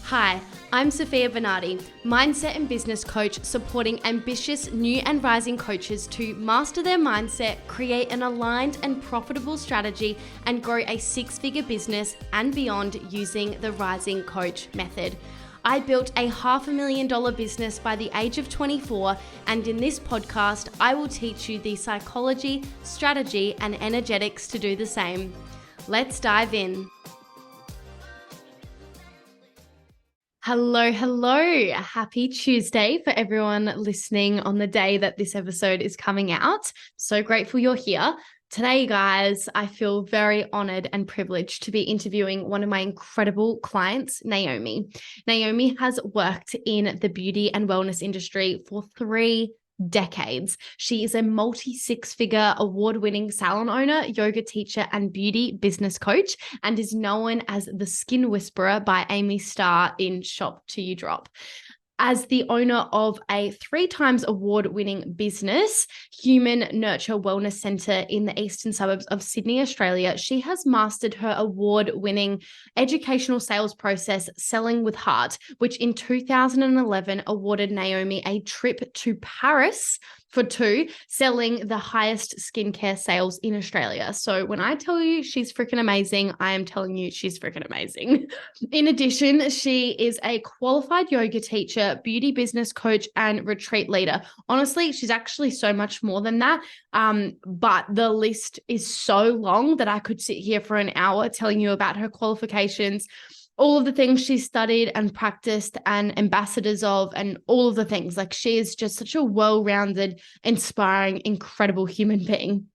Hi, I'm Sofia Bernardi, mindset and business coach supporting ambitious new and rising coaches to master their mindset, create an aligned and profitable strategy, and grow a six-figure business and beyond using the Rising Coach method. I built a $500,000 business by the age of 24, and in this podcast, I will teach you the psychology, strategy, and energetics to do the same. Let's dive in. Hello. Happy Tuesday for everyone listening on the day that this episode is coming out. So grateful you're here. Today, guys, I feel very honored and privileged to be interviewing one of my incredible clients, Naomi. Naomi has worked in the beauty and wellness industry for 3 decades. She is a multi-six-figure award-winning salon owner, yoga teacher, and beauty business coach, and is known as the Skin Whisperer by Amy Starr in Shop Till You Drop. As the owner of a 3 times award-winning business, Human Nurture Wellness Centre in the eastern suburbs of Sydney, Australia, she has mastered her award-winning educational sales process, Selling with Heart, which in 2011 awarded Naomi a trip to Paris for 2, selling the highest skincare sales in Australia. So when I tell you she's freaking amazing, I am telling you she's freaking amazing. In addition, she is a qualified yoga teacher, beauty business coach, and retreat leader. Honestly, she's actually so much more than that. But the list is so long that I could sit here for an hour telling you about her qualifications, all of the things she studied and practiced and ambassadors of, and all of the things. Like, she is just such a well-rounded, inspiring, incredible human being.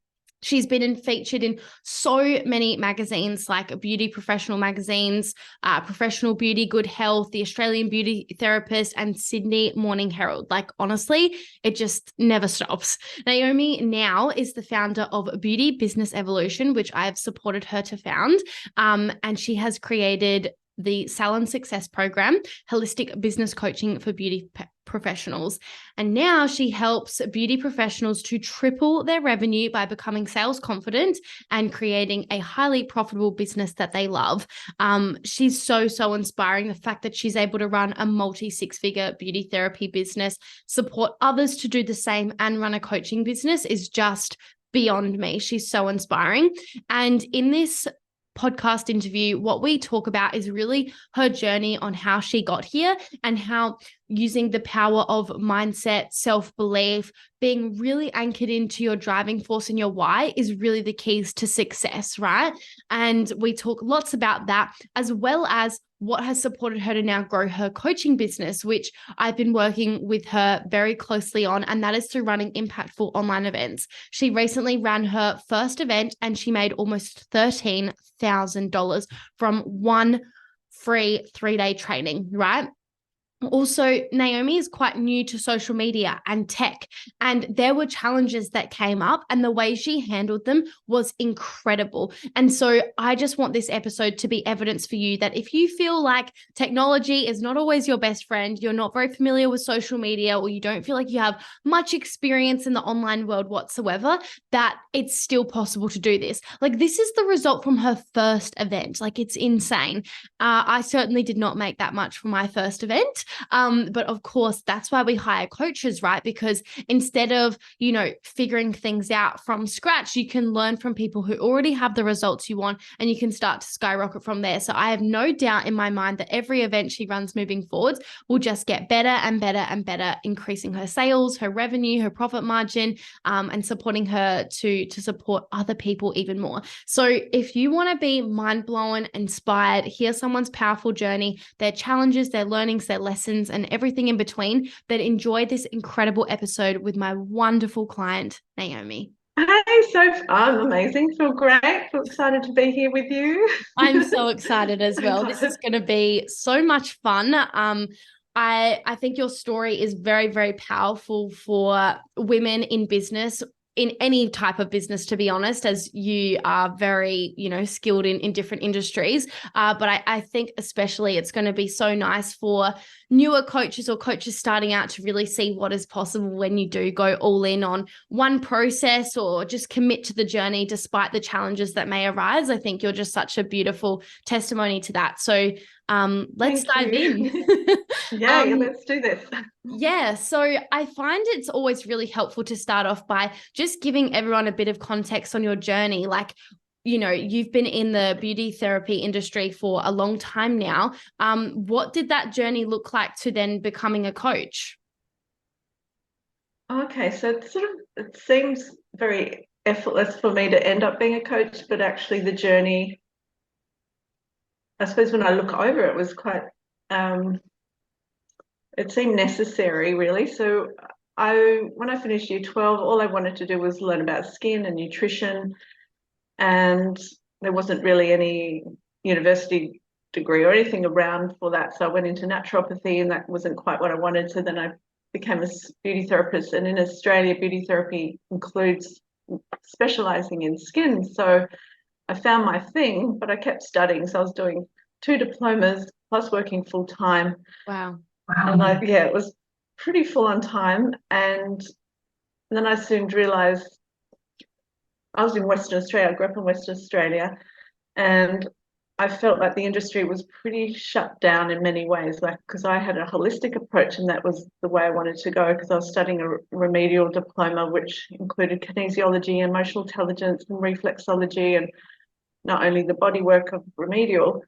She's been featured in so many magazines like Beauty Professional magazines, Professional Beauty, Good Health, The Australian Beauty Therapist, and Sydney Morning Herald. Like, honestly, it just never stops. Naomi now is the founder of Beauty Business Evolution, which I have supported her to found. And she has created the Salon Success Program, holistic business coaching for beauty professionals. And now she helps beauty professionals to triple their revenue by becoming sales confident and creating a highly profitable business that they love. She's so inspiring. The fact that she's able to run a multi-six-figure beauty therapy business, support others to do the same, and run a coaching business is just beyond me. She's so inspiring. And in this podcast interview, what we talk about is really her journey on how she got here and how using the power of mindset, self-belief, being really anchored into your driving force and your why is really the keys to success, right? And we talk lots about that, as well as what has supported her to now grow her coaching business, which I've been working with her very closely on, and that is through running impactful online events. She recently ran her first event and she made almost $13,000 from one free 3-day training, right? Also, Naomi is quite new to social media and tech, and there were challenges that came up, and the way she handled them was incredible. And so I just want this episode to be evidence for you that if you feel like technology is not always your best friend, you're not very familiar with social media, or you don't feel like you have much experience in the online world whatsoever, that it's still possible to do this. Like, this is the result from her first event. Like, it's insane. I certainly did not make that much for my first event. But of course, that's why we hire coaches, right? Because instead of, figuring things out from scratch, you can learn from people who already have the results you want, and you can start to skyrocket from there. So I have no doubt in my mind that every event she runs moving forwards will just get better and better and better, increasing her sales, her revenue, her profit margin, and supporting her to support other people even more. So if you want to be mind-blown, inspired, hear someone's powerful journey, their challenges, their learnings, their lessons, and everything in between, then enjoy this incredible episode with my wonderful client, Naomi. Hey, so fun, amazing. Feel great. Feel excited to be here with you. I'm so excited as well. This is going to be so much fun. I think your story is very, very powerful for women in business, in any type of business, to be honest, as you are very, skilled in different industries. But I think especially it's going to be so nice for newer coaches or coaches starting out to really see what is possible when you do go all in on one process or just commit to the journey despite the challenges that may arise. I think you're just such a beautiful testimony to that. So Let's Thank dive in. you. Yeah, um, let's do this. yeah, so I find it's always really helpful to start off by just giving everyone a bit of context on your journey. Like, you've been in the beauty therapy industry for a long time now. What did that journey look like to then becoming a coach? Okay, so it seems very effortless for me to end up being a coach, but actually the journey, I suppose when I look over it was quite um it seemed necessary really. So when I finished year 12, all I wanted to do was learn about skin and nutrition, and there wasn't really any university degree or anything around for that. So I went into naturopathy, and that wasn't quite what I wanted. So then I became a beauty therapist. And in Australia, beauty therapy includes specializing in skin. So I found my thing, but I kept studying. So I was doing 2 diplomas plus working full time. Wow. And yeah, it was pretty full on time. And then I soon realized I was in Western Australia. I grew up in Western Australia, and I felt like the industry was pretty shut down in many ways, like because I had a holistic approach, and that was the way I wanted to go because I was studying a remedial diploma, which included kinesiology, emotional intelligence, and reflexology, and not only the body work of remedial,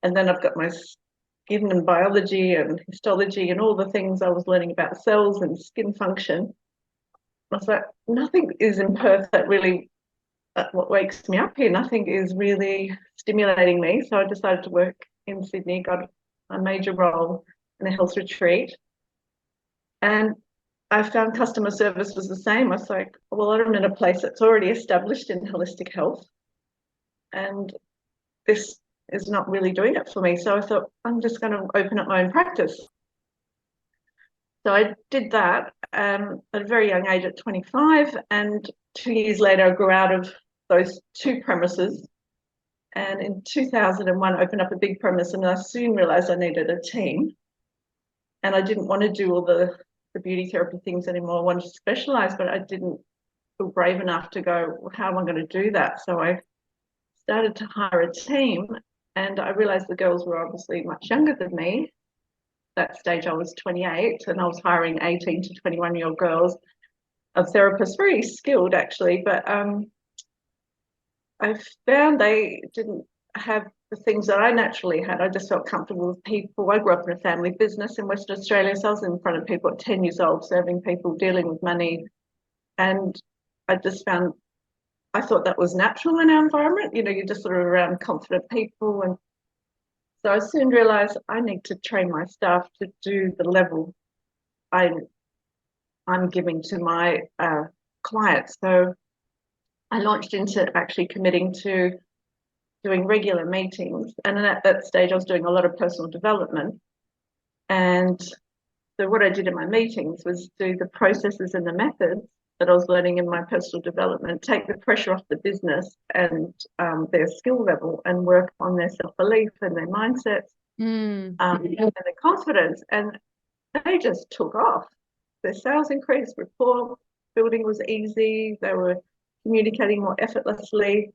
and then I've got my skin and biology and histology and all the things I was learning about cells and skin function. I was like, nothing is in Perth that really what wakes me up here. Nothing is really stimulating me. So I decided to work in Sydney, got a major role in a health retreat. And I found customer service was the same. I was like, well, I'm in a place that's already established in holistic health, and this is not really doing it for me. So I thought, I'm just going to open up my own practice. So I did that at a very young age at 25. And 2 years later, I grew out of those 2 premises. And in 2001, I opened up a big premise, and I soon realized I needed a team. And I didn't want to do all the beauty therapy things anymore. I wanted to specialize, but I didn't feel brave enough to go, well, how am I going to do that? So I started to hire a team, and I realized the girls were obviously much younger than me. That stage I was 28, and I was hiring 18 to 21-year-old girls of therapists, very skilled actually, but I found they didn't have the things that I naturally had. I just felt comfortable with people. I grew up in a family business in Western Australia, so I was in front of people at 10 years old, serving people, dealing with money. And I just found, I thought that was natural in our environment. You're just sort of around confident people. And so I soon realized I need to train my staff to do the level I'm giving to my clients. So I launched into actually committing to doing regular meetings. And at that stage, I was doing a lot of personal development. And so what I did in my meetings was do the processes and the methods that I was learning in my personal development, take the pressure off the business and their skill level, and work on their self-belief and their mindsets and their confidence. And they just took off. Their sales increased, rapport building was easy. They were communicating more effortlessly.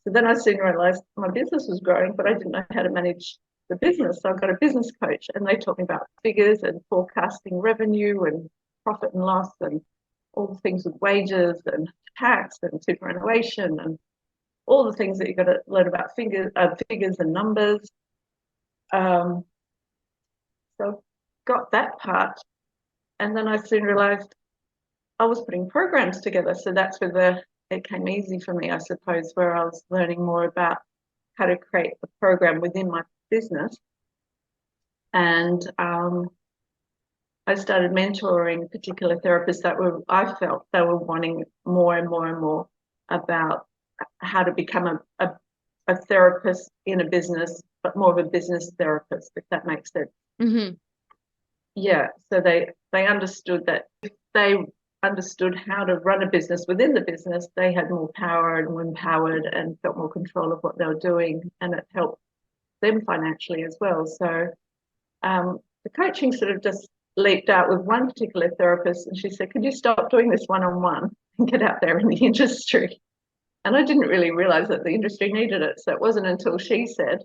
So then I soon realized my business was growing, but I didn't know how to manage the business. So I got a business coach, and they taught me about figures and forecasting revenue and profit and loss and all the things with wages and tax and superannuation and all the things that you've got to learn about figures and numbers. So I got that part. And then I soon realized I was putting programs together. So that's where it came easy for me, I suppose, where I was learning more about how to create a program within my business. And I started mentoring particular therapists I felt they were wanting more and more and more about how to become a therapist in a business, but more of a business therapist, if that makes sense. Mm-hmm. Yeah, so they understood that if they understood how to run a business within the business, they had more power and were empowered and felt more control of what they were doing, and it helped them financially as well. So the coaching sort of just leaped out with one particular therapist, and she said, could you stop doing this one-on-one and get out there in the industry? And I didn't really realize that the industry needed it. So it wasn't until she said,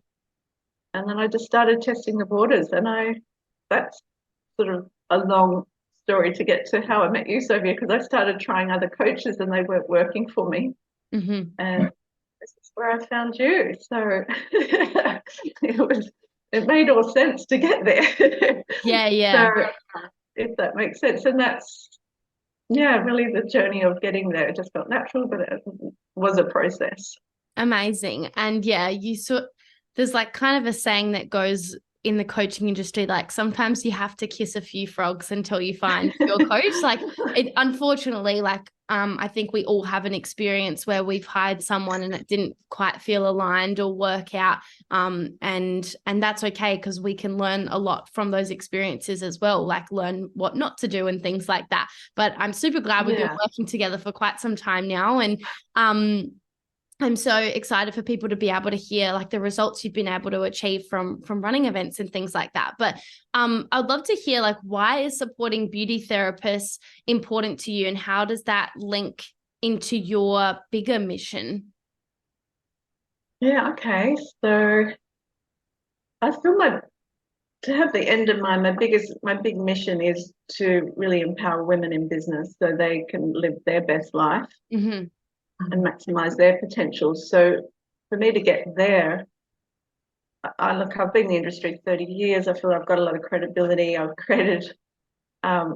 And then I just started testing the waters, and that's sort of a long story to get to how I met you, Sofia, because I started trying other coaches and they weren't working for me. Mm-hmm. And this is where I found you. So it made all sense to get there. Yeah, yeah. So if that makes sense. And that's really the journey of getting there. It just felt natural, but it was a process. Amazing. And yeah, there's like kind of a saying that goes in the coaching industry, like sometimes you have to kiss a few frogs until you find your coach. Like it unfortunately, like I think we all have an experience where we've hired someone and it didn't quite feel aligned or work out. And that's okay, because we can learn a lot from those experiences as well, like learn what not to do and things like that. But I'm super glad we've been working together for quite some time now. And I'm so excited for people to be able to hear like the results you've been able to achieve from running events and things like that. But I'd love to hear, like, why is supporting beauty therapists important to you, and how does that link into your bigger mission? Yeah, okay. So I feel to have the end of my big mission is to really empower women in business so they can live their best life. Mm-hmm. And maximize their potential. So for me to get there, I've been in the industry 30 years. I feel I've got a lot of credibility. I've created a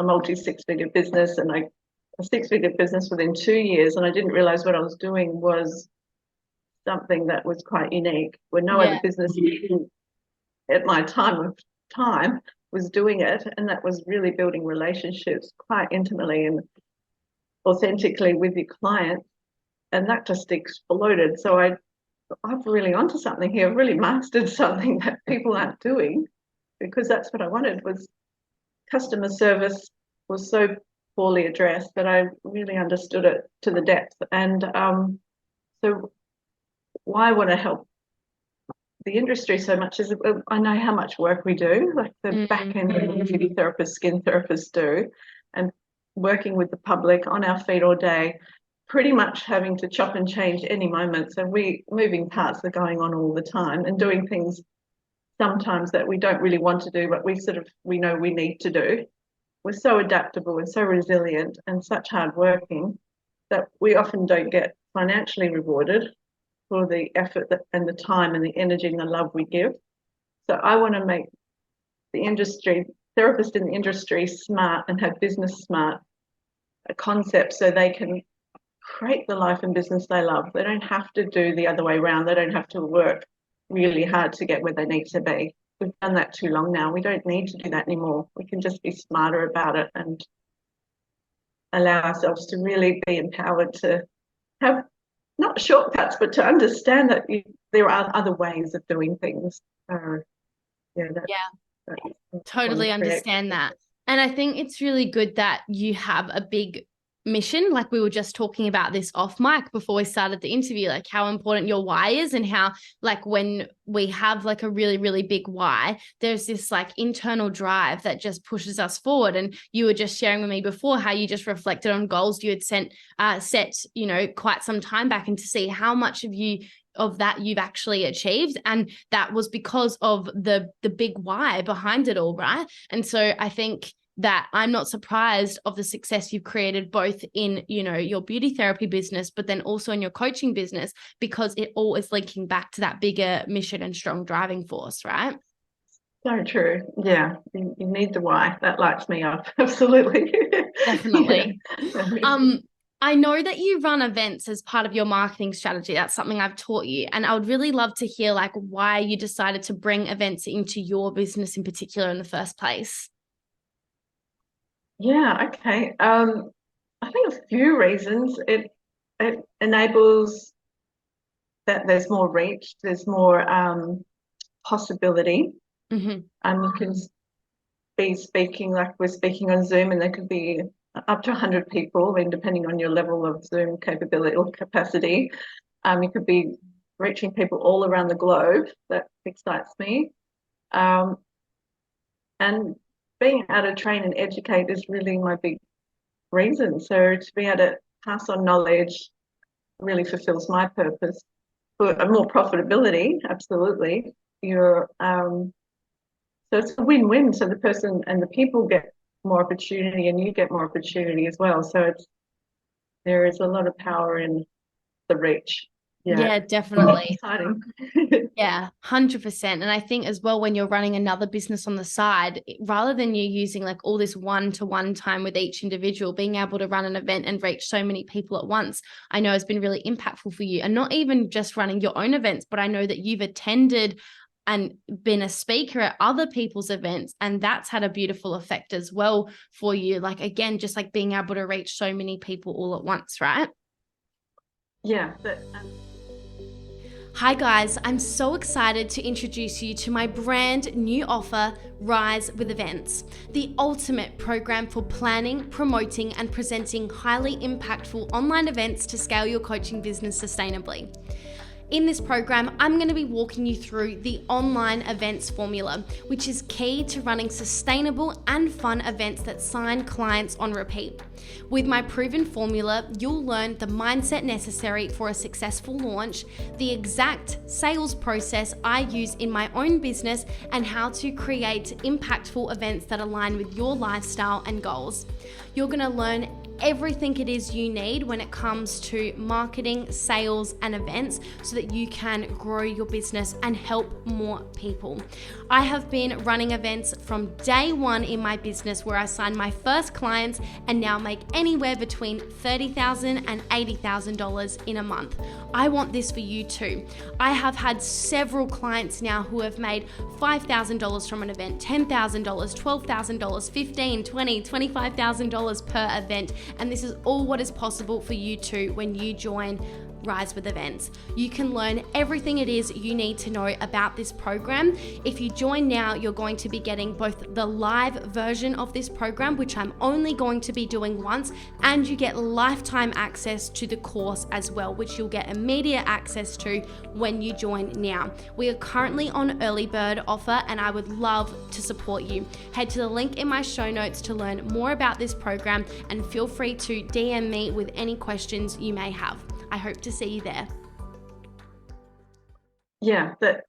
multi six-figure business, and a six-figure business within 2 years, and I didn't realize what I was doing was something that was quite unique, where no other business at my time was doing it, and that was really building relationships quite intimately and authentically with your clients, and that just exploded. So I'm really onto something here. I've really mastered something that people aren't doing, because that's what I wanted. Was customer service was so poorly addressed that I really understood it to the depth. And so why I want to help the industry so much is I know how much work we do, like the back end beauty therapists, skin therapists do, and working with the public on our feet all day, pretty much having to chop and change any moment. So moving parts are going on all the time and doing things sometimes that we don't really want to do, but we know we need to do. We're so adaptable and so resilient and such hard working that we often don't get financially rewarded for the effort and the time and the energy and the love we give. So I want to make the industry, therapists in the industry, smart and have business smart a concept so they can create the life and business they love. They don't have to do the other way around. They don't have to work really hard to get where they need to be. We've done that too long now. We don't need to do that anymore. We can just be smarter about it and allow ourselves to really be empowered to have not shortcuts, but to understand that there are other ways of doing things. Yeah, that's Totally understand that. And I think it's really good that you have a big mission. Like we were just talking about this off mic before we started the interview, like how important your why is, and how like when we have like a really, really big why, there's this like internal drive that just pushes us forward. And you were just sharing with me before how you just reflected on goals you had set, you know, quite some time back, and to see how much of that you've actually achieved, and that was because of the big why behind it all, right? And so I think that I'm not surprised of the success you've created both in, you know, your beauty therapy business, but then also in your coaching business, because it all is linking back to that bigger mission and strong driving force, right? So true. Yeah, you need the why. That lights me up. Absolutely. Definitely. Yeah. I know that you run events as part of your marketing strategy. That's something I've taught you. And I would really love to hear like why you decided to bring events into your business in particular in the first place. Yeah, okay. I think a few reasons. It enables that there's more reach, there's more possibility. Mm-hmm. You can be speaking like we're speaking on Zoom, and there could be up to 100 people, I mean, depending on your level of Zoom capability or capacity. You could be reaching people all around the globe. That excites me. Um, and being able to train and educate is really my big reason. So to be able to pass on knowledge really fulfills my purpose for more profitability, absolutely. you're so it's a win-win. So the person and the people get more opportunity and you get more opportunity as well. So there is a lot of power in the reach. Yeah. Yeah, definitely. Exciting. Yeah, 100%. And I think as well, when you're running another business on the side, rather than you using like all this one-to-one time with each individual, being able to run an event and reach so many people at once, I know has been really impactful for you. And not even just running your own events, but I know that you've attended and been a speaker at other people's events, and that's had a beautiful effect as well for you. Like, again, just like being able to reach so many people all at once, right? Yeah. Hi guys, I'm so excited to introduce you to my brand new offer, Rise with Events, the ultimate program for planning, promoting, and presenting highly impactful online events to scale your coaching business sustainably. In this program, I'm going to be walking you through the online events formula, which is key to running sustainable and fun events that sign clients on repeat. With my proven formula, you'll learn the mindset necessary for a successful launch, the exact sales process I use in my own business, and how to create impactful events that align with your lifestyle and goals. You're going to learn everything it is you need when it comes to marketing, sales, and events so that you can grow your business and help more people. I have been running events from day one in my business where I signed my first clients and now make anywhere between $30,000 and $80,000 in a month. I want this for you too. I have had several clients now who have made $5,000 from an event, $10,000, $12,000, $15,000, $20,000, $25,000 per event. And this is all what is possible for you too when you join Rise with Events. You can learn everything it is you need to know about this program. If you join now, you're going to be getting both the live version of this program, which I'm only going to be doing once, and you get lifetime access to the course as well, which you'll get immediate access to when you join now. We are currently on early bird offer and I would love to support you. Head to the link in my show notes to learn more about this program and feel free to DM me with any questions you may have. I hope to see you there. Yeah, that's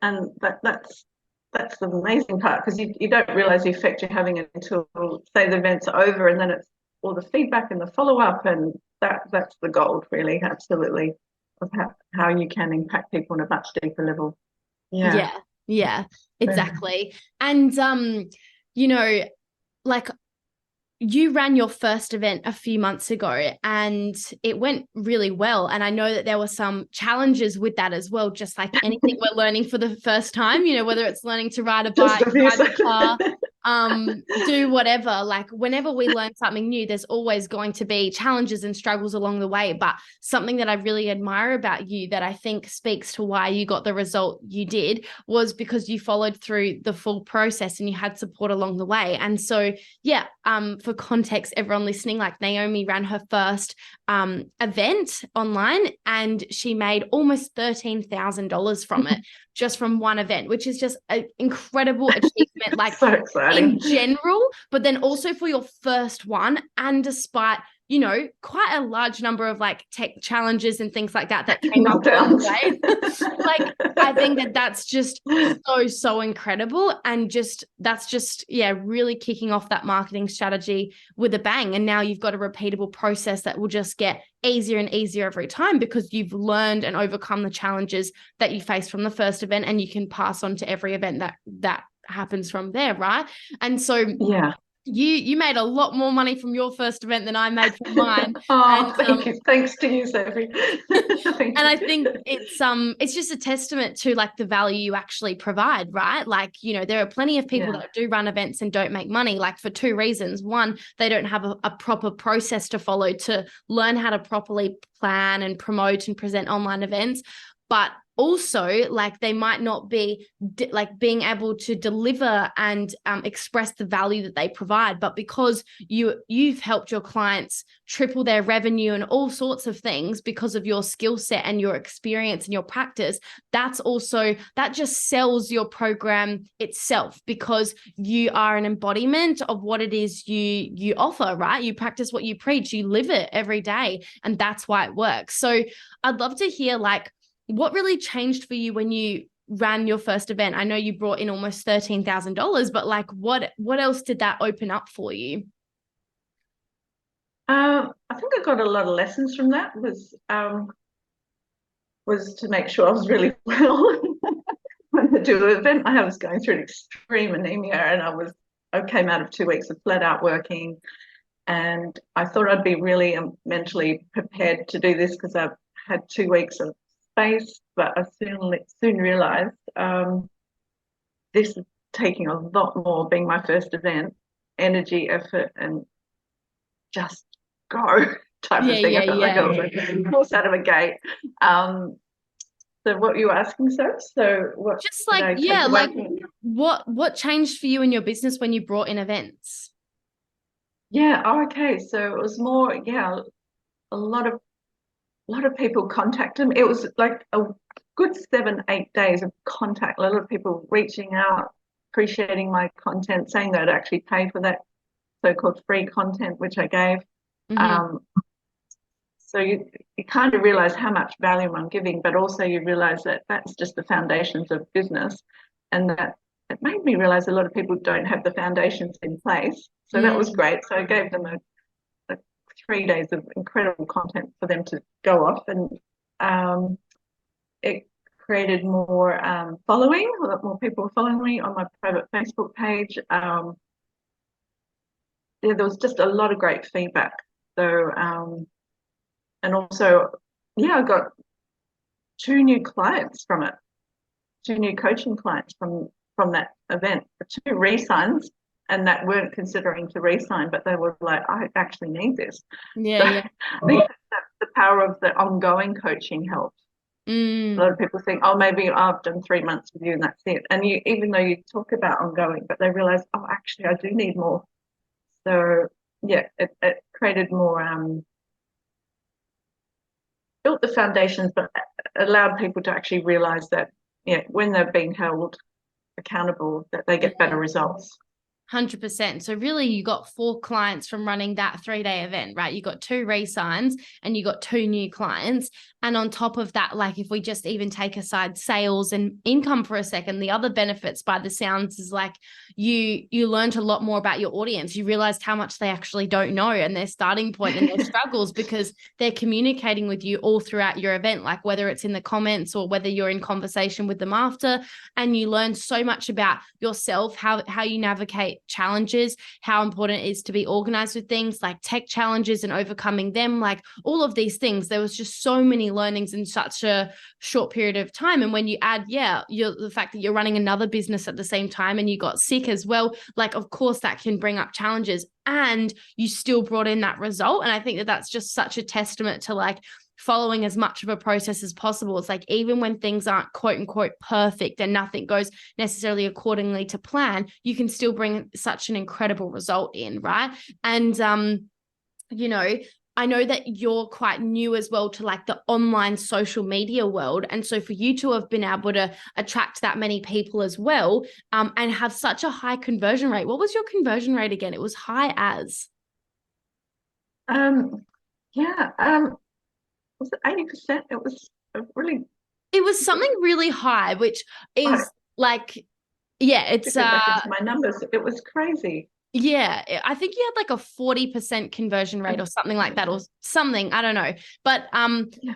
the amazing part, because you don't realize the effect you're having until, say, the event's over, and then it's all the feedback and the follow-up, and that's the gold, really, absolutely, of how you can impact people on a much deeper level. Yeah, exactly. And you know, like, you ran your first event a few months ago and it went really well. And I know that there were some challenges with that as well, just like anything we're learning for the first time, whether it's learning to ride a bike, drive a car, do whatever. Like, whenever we learn something new, there's always going to be challenges and struggles along the way. But something that I really admire about you that I think speaks to why you got the result you did was because you followed through the full process and you had support along the way. And so, yeah, for context, everyone listening, like, Naomi ran her first event online and she made almost $13,000 from it, just from one event, which is just an incredible achievement, like, so exciting in general, but then also for your first one. And despite, quite a large number of like tech challenges and things like that came up along the way. Like, I think that's just so incredible. And that's just, really kicking off that marketing strategy with a bang. And now you've got a repeatable process that will just get easier and easier every time because you've learned and overcome the challenges that you faced from the first event, and you can pass on to every event that happens from there, right? And so you made a lot more money from your first event than I made from mine. Thank you. Thanks to you, Sophie. And I think it's just a testament to like the value you actually provide, right? Like, there are plenty of people that do run events and don't make money, like, for two reasons. One, they don't have a proper process to follow to learn how to properly plan and promote and present online events. But also, like, they might not be like being able to deliver and express the value that they provide. But because you've helped your clients triple their revenue and all sorts of things because of your skill set and your experience and your practice, that just sells your program itself, because you are an embodiment of what it is you offer, right? You practice what you preach, you live it every day, and that's why it works. So I'd love to hear, like, what really changed for you when you ran your first event? I know you brought in almost $13,000, but like what else did that open up for you? I think I got a lot of lessons from that. Was to make sure I was really well when I do an event. I was going through an extreme anemia, and I came out of 2 weeks of flat out working, and I thought I'd be really mentally prepared to do this because I've had 2 weeks of space, but I soon realized this is taking a lot more, being my first event, energy, effort, and just go type Yeah, of thing. yeah, I felt like I yeah. was like forced out of a gate. So what you were asking, sir? So what Just did like, I take yeah, away like what changed for you in your business when you brought in events? Yeah, oh, okay. So it was more, yeah, a lot of people contacted me. It was like a good 7, 8 days of contact. A lot of people reaching out, appreciating my content, saying they'd actually pay for that so-called free content which I gave. Mm-hmm. Um, so you kind of realize how much value I'm giving, but also you realize that that's just the foundations of business, and that it made me realize a lot of people don't have the foundations in place. So that was great. So I gave them a 3 days of incredible content for them to go off, and it created more following. A lot more people were following me on my private Facebook page. Yeah, there was just a lot of great feedback. So and also, yeah, I got 2 new clients from it, 2 new coaching clients from that event, 2 re-signs, and that weren't considering to re-sign, but they were like, I actually need this. Yeah, So yeah. I think that's the power of the ongoing coaching helps. A lot of people think, oh, maybe I've done 3 months with you and that's it. And you, even though you talk about ongoing, but they realize, oh, actually, I do need more. So yeah, it created more, built the foundations, but allowed people to actually realize that, yeah, when they're being held accountable, that they get better results. 100%. So really you got 4 clients from running that 3-day event, right? You got 2 re-signs and you got 2 new clients. And on top of that, like if we just even take aside sales and income for a second, the other benefits by the sounds is like you learned a lot more about your audience. You realized how much they actually don't know and their starting point and their struggles because they're communicating with you all throughout your event, like whether it's in the comments or whether you're in conversation with them after. And you learn so much about yourself, how you navigate challenges, how important it is to be organized with things like tech challenges and overcoming them, like all of these things. There was just so many learnings in such a short period of time. And when you add, the fact that you're running another business at the same time and you got sick as well, like, of course, that can bring up challenges and you still brought in that result. And I think that that's just such a testament to like following as much of a process as possible. It's like even when things aren't quote unquote perfect and nothing goes necessarily accordingly to plan, you can still bring such an incredible result in, right? And you know, I know that you're quite new as well to like the online social media world. And so for you to have been able to attract that many people as well, and have such a high conversion rate. What was your conversion rate again? It was high as. Yeah, was it 80%? It was really. It was something really high, which is like, yeah, To it's go back into my numbers, it was crazy. yeah, I think you had like a 40% conversion rate or something like that, or something, I don't know. But Yeah.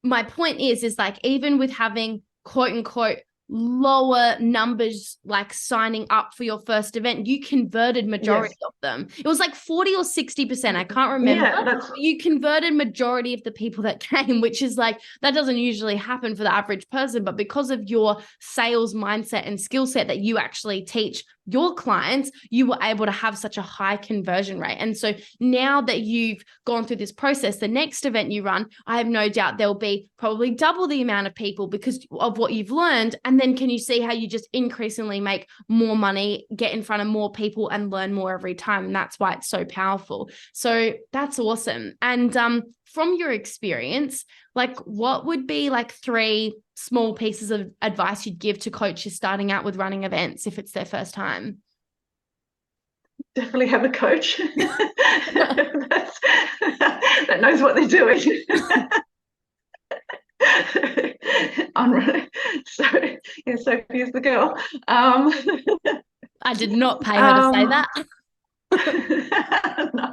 my point is like even with having quote unquote lower numbers like signing up for your first event, you converted majority Yes. of them. It was like 40 or 60%, I can't remember. Yeah, that's You converted majority of the people that came, which is like that doesn't usually happen for the average person, but because of your sales mindset and skill set that you actually teach your clients, you were able to have such a high conversion rate. And so now that you've gone through this process, the next event you run, I have no doubt there'll be probably double the amount of people because of what you've learned. And then can you see how you just increasingly make more money, get in front of more people and learn more every time? And that's why it's so powerful. So that's awesome. And from your experience, like what would be like 3 small pieces of advice you'd give to coaches starting out with running events if it's their first time? definitely have a coach that knows what they're doing. So yeah, Sophia's the girl. I did not pay her to say Um, that. no,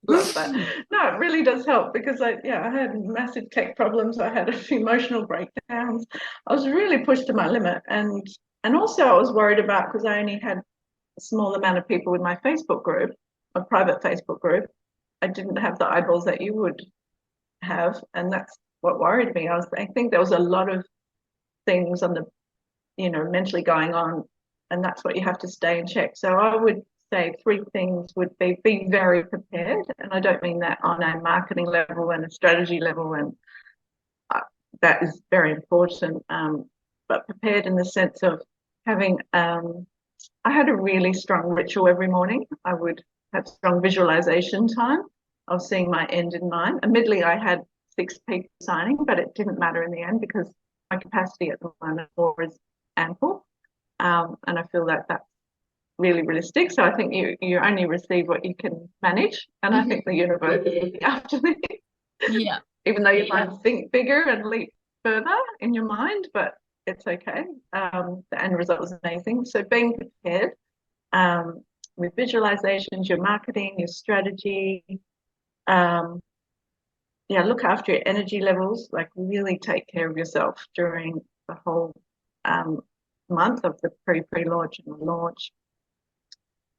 love that. No, it really does help because I had massive tech problems. I had a few emotional breakdowns. I was really pushed to my limit, and also I was worried about, because I only had a small amount of people in my Facebook group, a private Facebook group. I didn't have the eyeballs that you would have, and that's what worried me. I think there was a lot of things on the, mentally going on, and that's what you have to stay in check. So I would say three things would be very prepared, and I don't mean that on a marketing level and a strategy level, and that is very important, but prepared in the sense of having, I had a really strong ritual every morning. I would have strong visualization time of seeing my end in mind. Admittedly, I had 6 people signing, but it didn't matter in the end because my capacity at the moment is ample. And I feel that that's really realistic. So I think you only receive what you can manage. And I think the universe is looking after me. Yeah. Even though you might think bigger and leap further in your mind, but it's okay. The end result was amazing. So being prepared, with visualizations, your marketing, your strategy, look after your energy levels, like really take care of yourself during the whole month of the pre-launch and the launch.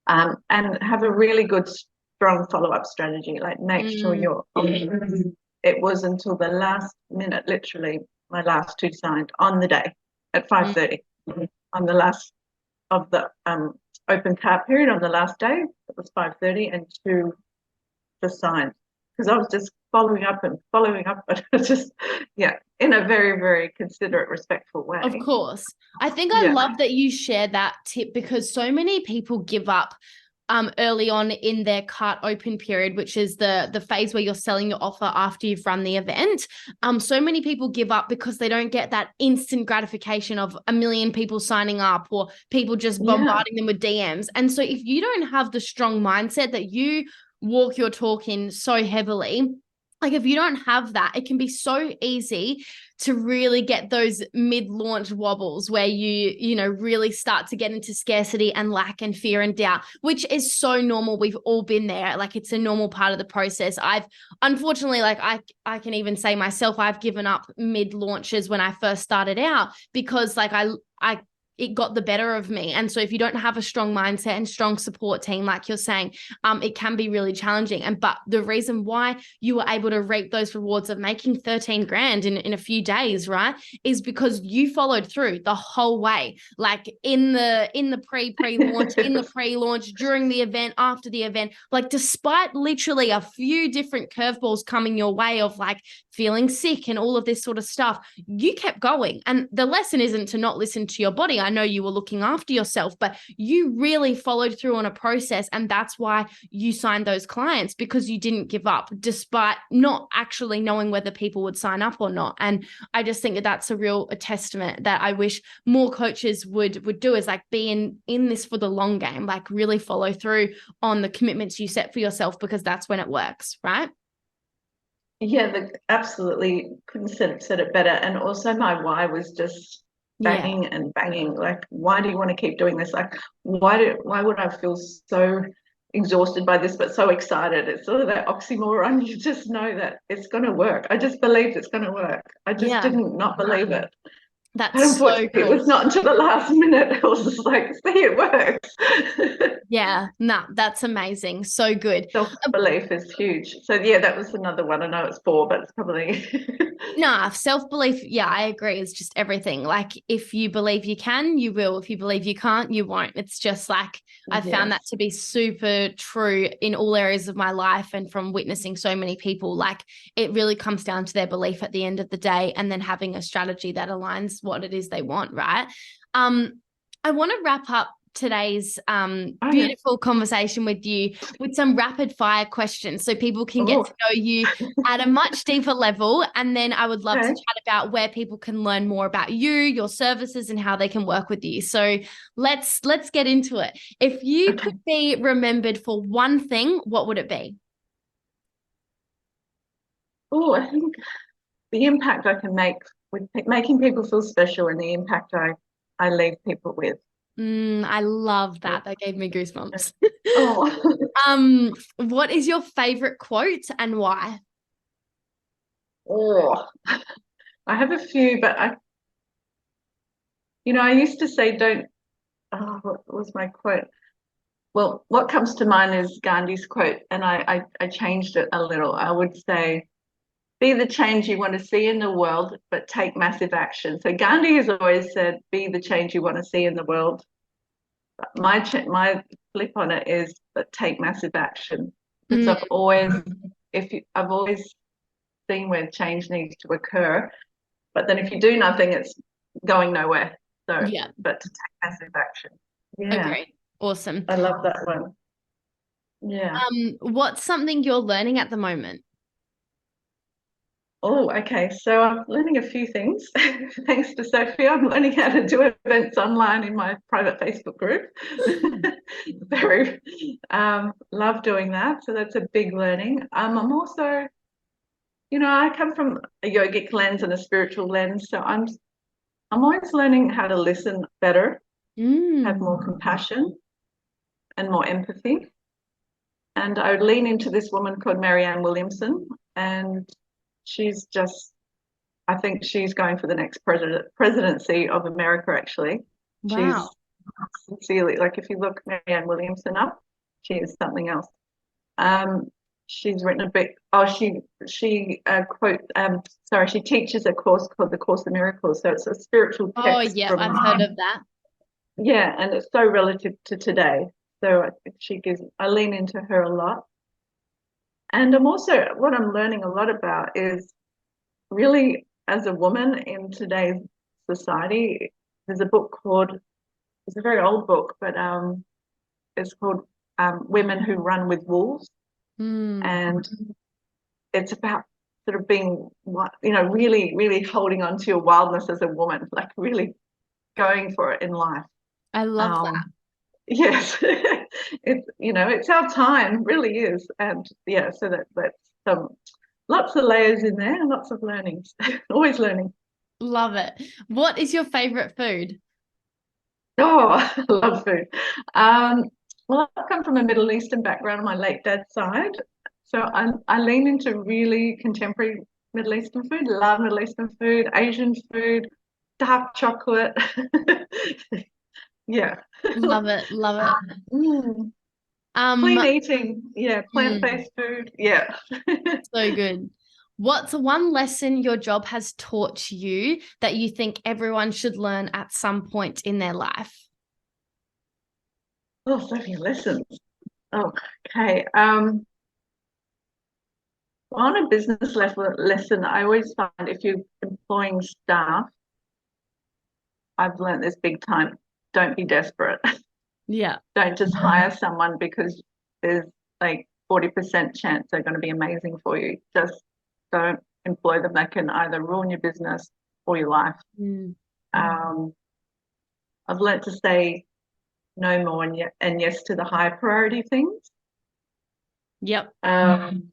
And have a really good, strong follow-up strategy. Like make sure you're on. It was until the last minute, literally, my last 2 signed on the day at 5:30. On the last of the open cart period, on the last day, it was 5:30, and 2 just signed, because I was just following up, but just in a very, very considerate, respectful way. Of course. I think I love that you share that tip, because so many people give up early on in their cart open period, which is the phase where you're selling your offer after you've run the event. So many people give up because they don't get that instant gratification of a million people signing up or people just bombarding them with DMs. And so if you don't have the strong mindset that you walk your talk in so heavily, like if you don't have that, it can be so easy to really get those mid-launch wobbles where you really start to get into scarcity and lack and fear and doubt, which is so normal. We've all been there. Like it's a normal part of the process. I've unfortunately, like I can even say myself, I've given up mid-launches when I first started out because like it got the better of me. And so if you don't have a strong mindset and strong support team, like you're saying, it can be really challenging. But the reason why you were able to reap those rewards of making 13 grand in a few days, right, is because you followed through the whole way. Like in the pre-launch, in the pre-launch, during the event, after the event, like despite literally a few different curveballs coming your way of like feeling sick and all of this sort of stuff, you kept going. And the lesson isn't to not listen to your body. I know you were looking after yourself, but you really followed through on a process. And that's why you signed those clients, because you didn't give up despite not actually knowing whether people would sign up or not. And I just think that that's a testament that I wish more coaches would do, is like be in this for the long game, like really follow through on the commitments you set for yourself, because that's when it works, right? Yeah, absolutely couldn't said it better. And also my why was just banging and banging. Like, why do you want to keep doing this? Like, why would I feel so exhausted by this but so excited? It's sort of that oxymoron. You just know that it's going to work. I just believed it's going to work. I just didn't not believe it. That's unfortunately, so good. it was not until the last minute. It was just like, see, it works. Yeah, no, that's amazing. So good. Self-belief is huge. So yeah, that was another one. I know it's 4, but it's probably Nah, self-belief, yeah, I agree. It's just everything. Like if you believe you can, you will. If you believe you can't, you won't. It's just like I found that to be super true in all areas of my life, and from witnessing so many people. Like it really comes down to their belief at the end of the day, and then having a strategy that aligns what it is they want, right? I want to wrap up today's beautiful conversation with you with some rapid fire questions so people can get to know you at a much deeper level, and then I would love to chat about where people can learn more about you, your services, and how they can work with you. So let's get into it. If you could be remembered for one thing, what would it be? I think the impact I can make with making people feel special and the impact I leave people with. I love that. That gave me goosebumps. Oh, What is your favorite quote and why? oh, I have a few, but I used to say, don't, oh, what was my quote? Well, what comes to mind is Gandhi's quote, and I changed it a little. I would say, be the change you want to see in the world, but take massive action. So Gandhi has always said, be the change you want to see in the world. My flip on it is, but take massive action. Because Mm, I've always seen where change needs to occur, but then if you do nothing, it's going nowhere. So, yeah, but to take massive action. Yeah, agree. Awesome. I love that one. Yeah. What's something you're learning at the moment? Oh, okay. So I'm learning a few things. Thanks to Sophia, I'm learning how to do events online in my private Facebook group. Very love doing that. So that's a big learning. I'm also, I come from a yogic lens and a spiritual lens, so I'm always learning how to listen better, have Mm. more compassion and more empathy. And I would lean into this woman called Marianne Williamson, and she's just I think she's going for the next presidency of America, actually. She's Wow. sincerely, like if you look Marianne Williamson up, she is something else. Um, she's written a bit, oh, she teaches a course called the Course of Miracles. So it's a spiritual Oh, text yeah, from, I've heard of that. yeah, and it's so relative to today. So I think I lean into her a lot. And what I'm learning a lot about is really as a woman in today's society, there's a book called, it's a very old book, but it's called Women Who Run with Wolves. Mm. And it's about sort of being, really, really holding on to your wildness as a woman, like really going for it in life. I love that. Yes, it's our time, really is. And yeah, so that's lots of layers in there and lots of learnings, always learning. Love it. What is your favorite food? Oh, I love food. Um, well, I've come from a Middle Eastern background on my late dad's side. So I lean into really contemporary Middle Eastern food, love Middle Eastern food, Asian food, dark chocolate. Yeah. Love it. Love it. Mm, Um, clean eating. Yeah. mm, Plant-based food. Yeah. so good. What's one lesson your job has taught you that you think everyone should learn at some point in their life? Oh, so many lessons. Oh, okay. On a business level lesson, I always find if you're employing staff, I've learned this big time. Don't be desperate. Yeah. Don't just hire someone because there's like 40% chance they're going to be amazing for you. Just don't employ them. That can either ruin your business or your life. Mm. Um, I've learned to say no more and yes to the high priority things. Yep. Um,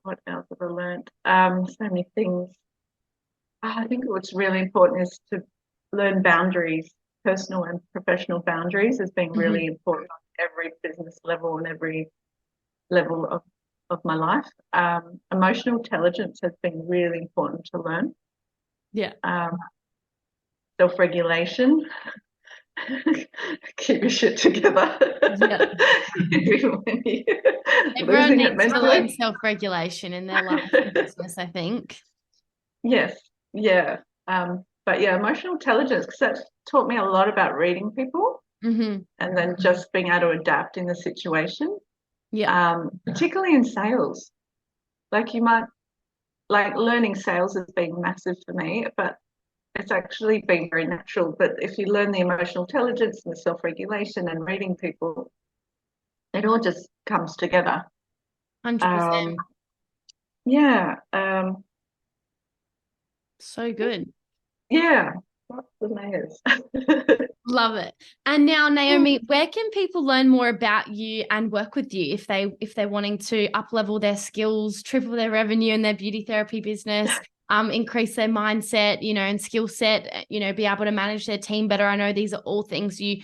what else have I learned? So many things. I think what's really important is to learn boundaries, personal and professional boundaries has been Mhm. really important on every business level and every level of my life. Emotional intelligence has been really important to learn. Yeah. Um, self-regulation, keep your shit together. Yeah. Even when you're Everyone losing it needs to learn mentally. self-regulation in their life and business, I think. Yes, yeah. But yeah, emotional intelligence, because that's taught me a lot about reading people Hmm. and then just being able to adapt in the situation, Yeah. particularly in sales. Like you might, like learning sales has been massive for me, but it's actually been very natural. But if you learn the emotional intelligence and the self-regulation and reading people, it all just comes together. 100%. Um, yeah, So good. yeah. What's the layers? Love it. And now, Naomi, where can people learn more about you and work with you if they're wanting to up level their skills, triple their revenue in their beauty therapy business? increase their mindset, and skill set, be able to manage their team better. I know these are all things you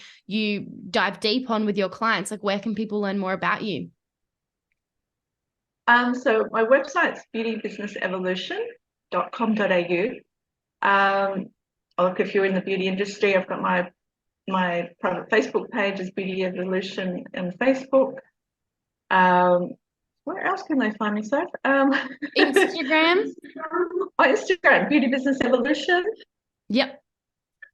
dive deep on with your clients. Like, where can people learn more about you? So my website's beautybusinessevolution.com.au. Look, if you're in the beauty industry, I've got my private Facebook page is Beauty Evolution on Facebook. Where else can they find me, Soph? Instagram. My Instagram, Beauty Business Evolution. Yep.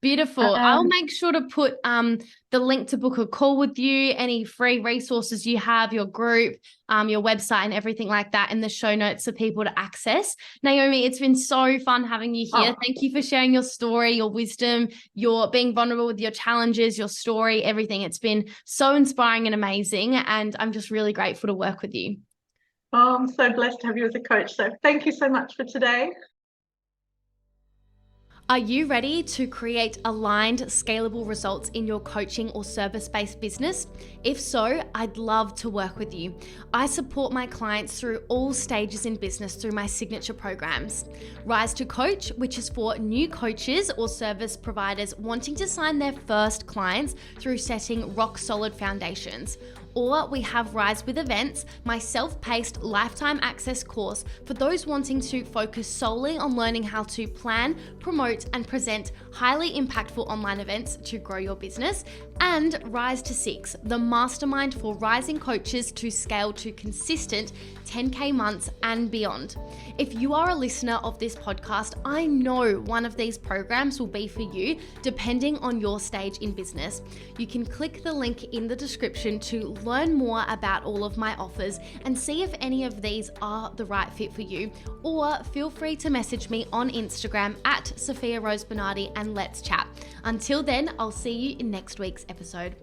Beautiful. I'll make sure to put the link to book a call with you, any free resources you have, your group, your website and everything like that in the show notes for people to access. Naomi, it's been so fun having you here. Thank you for sharing your story, your wisdom, your being vulnerable with your challenges, your story, everything. It's been so inspiring and amazing. And I'm just really grateful to work with you. Oh, I'm so blessed to have you as a coach. So thank you so much for today. Are you ready to create aligned, scalable results in your coaching or service-based business? If so, I'd love to work with you. I support my clients through all stages in business through my signature programs. Rise to Coach, which is for new coaches or service providers wanting to sign their first clients through setting rock-solid foundations. Or we have Rise with Events, my self-paced lifetime access course for those wanting to focus solely on learning how to plan, promote, and present highly impactful online events to grow your business. And Rise to 6, the mastermind for rising coaches to scale to consistent 10K months and beyond. If you are a listener of this podcast, I know one of these programs will be for you, depending on your stage in business. You can click the link in the description to learn more about all of my offers and see if any of these are the right fit for you, or feel free to message me on Instagram at Sofia Rose Bernardi and let's chat. Until then, I'll see you in next week's episode.